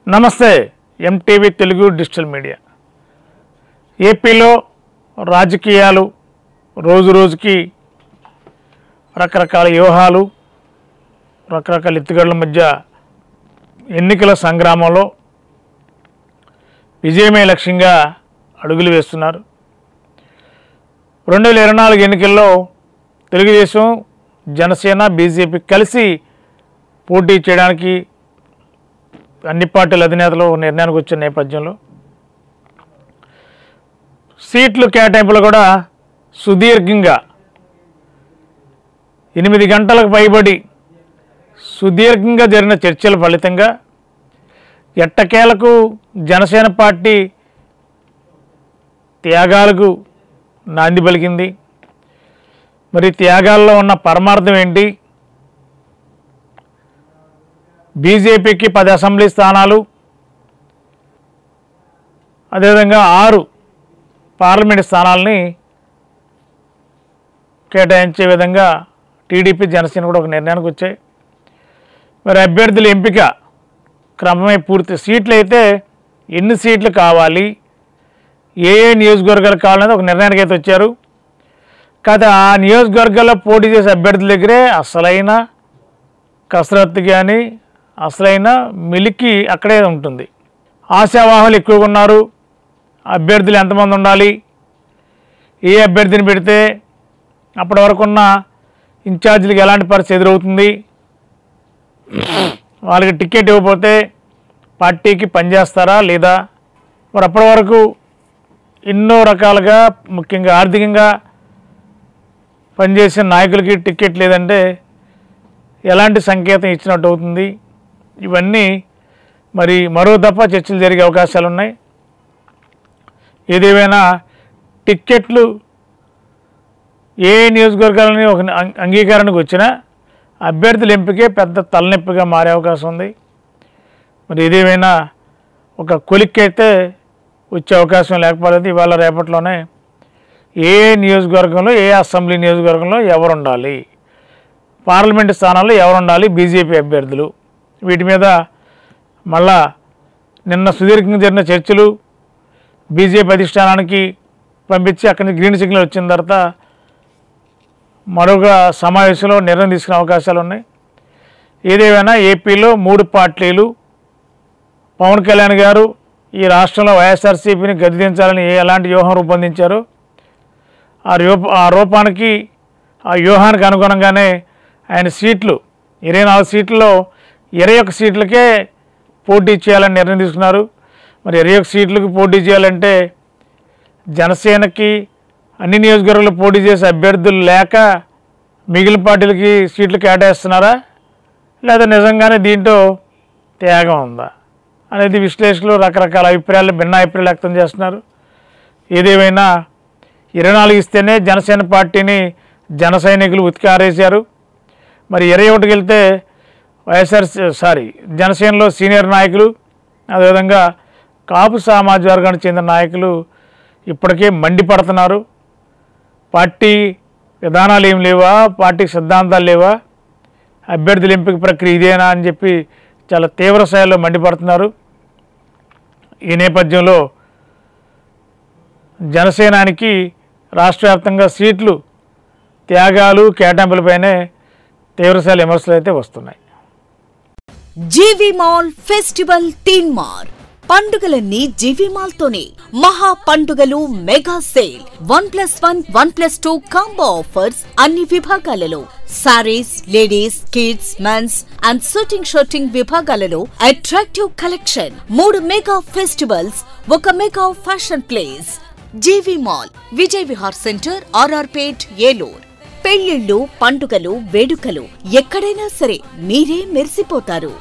నమస్తే MTV Telugu digital media. ఏపీలో రాజకీయాలు రోజు రోజుకి రకరకాల వ్యూహాలు, రకరకాల ఎత్తుగడల మధ్య ఎన్నికల సంగ్రామంలో విజయమే లక్ష్యంగా అడుగులు వేస్తున్నారు. 2024 ఎన్నికల్లో తెలుగుదేశం, జనసేన, బీజేపీ కలిసి పోటీ చేయడానికి అన్ని పార్టీల అధినేతలు నిర్ణయానికి వచ్చిన నేపథ్యంలో సీట్లు కేటాయింపులు కూడా సుదీర్ఘంగా 8 గంటలకు పైబడి సుదీర్ఘంగా జరిగిన చర్చల ఫలితంగా ఎట్టకేలకు జనసేన పార్టీ త్యాగాలకు నాంది పలికింది. మరి త్యాగాల్లో ఉన్న పరమార్థం ఏంటి? బీజేపీకి 10 అసెంబ్లీ స్థానాలు, అదేవిధంగా 6 పార్లమెంట్ స్థానాలని కేటాయించే విధంగా టీడీపీ, జనసేన కూడా ఒక నిర్ణయానికి వచ్చాయి. మరి అభ్యర్థుల ఎంపిక క్రమమే పూర్తి. సీట్లు అయితే ఎన్ని సీట్లు కావాలి, ఏ నియోజకవర్గాలు కావాలనేది ఒక నిర్ణయానికి అయితే వచ్చారు. కాదు, ఆ నియోజకవర్గాల్లో పోటీ చేసే అభ్యర్థుల దగ్గరే అసలైన కసరత్తు కానీ అసలైన మిలికి అక్కడే ఉంటుంది. ఆశావాహులు ఎక్కువగా ఉన్నారు. అభ్యర్థులు ఎంతమంది ఉండాలి, ఏ అభ్యర్థిని పెడితే అప్పటి వరకు ఉన్న ఇన్ఛార్జీలకు ఎలాంటి పరిస్థితి ఎదురవుతుంది, వాళ్ళకి టికెట్ ఇవ్వకపోతే పార్టీకి పనిచేస్తారా లేదా, మరి అప్పటి వరకు ఎన్నో రకాలుగా ముఖ్యంగా ఆర్థికంగా పనిచేసే నాయకులకి టికెట్ లేదంటే ఎలాంటి సంకేతం ఇచ్చినట్టు అవుతుంది. ఇవన్నీ మరి మరో దఫా చర్చలు జరిగే అవకాశాలు ఉన్నాయి. ఏదేమైనా టిక్కెట్లు ఏ నియోజకవర్గాలని ఒక అంగీకారానికి వచ్చినా అభ్యర్థుల ఎంపికే పెద్ద తలనొప్పిగా మారే అవకాశం ఉంది. మరి ఏదేమైనా ఒక కొలిక్కైతే వచ్చే అవకాశం లేకపోలేదు. ఇవాళ రేపట్లోనే ఏ నియోజకవర్గంలో, ఏ అసెంబ్లీ నియోజకవర్గంలో ఎవరు ఉండాలి, పార్లమెంటు స్థానాల్లో ఎవరు ఉండాలి, బీజేపీ అభ్యర్థులు, వీటి మీద మళ్ళా నిన్న సుదీర్ఘంగా జరిగిన చర్చలు బీజేపీ అధిష్టానానికి పంపించి అక్కడి నుంచి గ్రీన్ సిగ్నల్ వచ్చిన తర్వాత మరొక సమావేశంలో నిర్ణయం తీసుకునే అవకాశాలు ఉన్నాయి. ఏదేమైనా ఏపీలో 3 పార్టీలు, పవన్ కళ్యాణ్ గారు ఈ రాష్ట్రంలో వైఎస్ఆర్సీపీని గద్దెదించాలని ఎలాంటి వ్యూహం రూపొందించారో ఆ రూపానికి, ఆ వ్యూహానికి అనుగుణంగానే ఆయన సీట్లు 24 సీట్లలో 21 సీట్లకే పోటీ చేయాలని నిర్ణయం తీసుకున్నారు. మరి 21 సీట్లకు పోటీ చేయాలంటే జనసేనకి అన్ని నియోజకవర్గాల్లో పోటీ చేసే అభ్యర్థులు లేక మిగిలిన పార్టీలకి సీట్లు కేటాయిస్తున్నారా, లేదా నిజంగానే దీంట్లో త్యాగం ఉందా అనేది విశ్లేషకులు రకరకాల అభిప్రాయాలు, భిన్న అభిప్రాయాలు వ్యక్తం చేస్తున్నారు. ఏదేమైనా 24 ఇస్తేనే జనసేన పార్టీని జన సైనికులు ఉతికారేశారు. మరి 21కి వెళ్తే జనసేనలో సీనియర్ నాయకులు, అదేవిధంగా కాపు సామాజిక వర్గానికి చెందిన నాయకులు ఇప్పటికే మండిపడుతున్నారు. పార్టీ విధానాలు ఏం లేవా, పార్టీ సిద్ధాంతాలు లేవా, అభ్యర్థుల ఎంపిక ప్రక్రియ ఇదేనా అని చెప్పి చాలా తీవ్ర స్థాయిలో మండిపడుతున్నారు. ఈ నేపథ్యంలో జనసేనానికి రాష్ట్ర వ్యాప్తంగా సీట్లు త్యాగాలు, కేటాయింపులపైనే తీవ్రస్థాయి విమర్శలు అయితే వస్తున్నాయి. జీవి మాల్ ఫెస్టివల్ థీమ్ మార్ పండుగలన్నీ జీవి మాల్ తోనే. మహా పండుగలు మెగా సేల్ 1+1, 1+2 కాంబో ఆఫర్స్ అన్ని విభాగాలలో. Sarees, ladies, kids, mens and suiting విభాగాలలో attractive collection. 3 mega festivals, 1 mega fashion place. GV mall, Vijay Vihar centre, RR Pet, Eluru. పెళ్లిళ్లు, పండుగలు, వేడుకలు ఎక్కడైనా సరే మీరే మెరిసిపోతారు.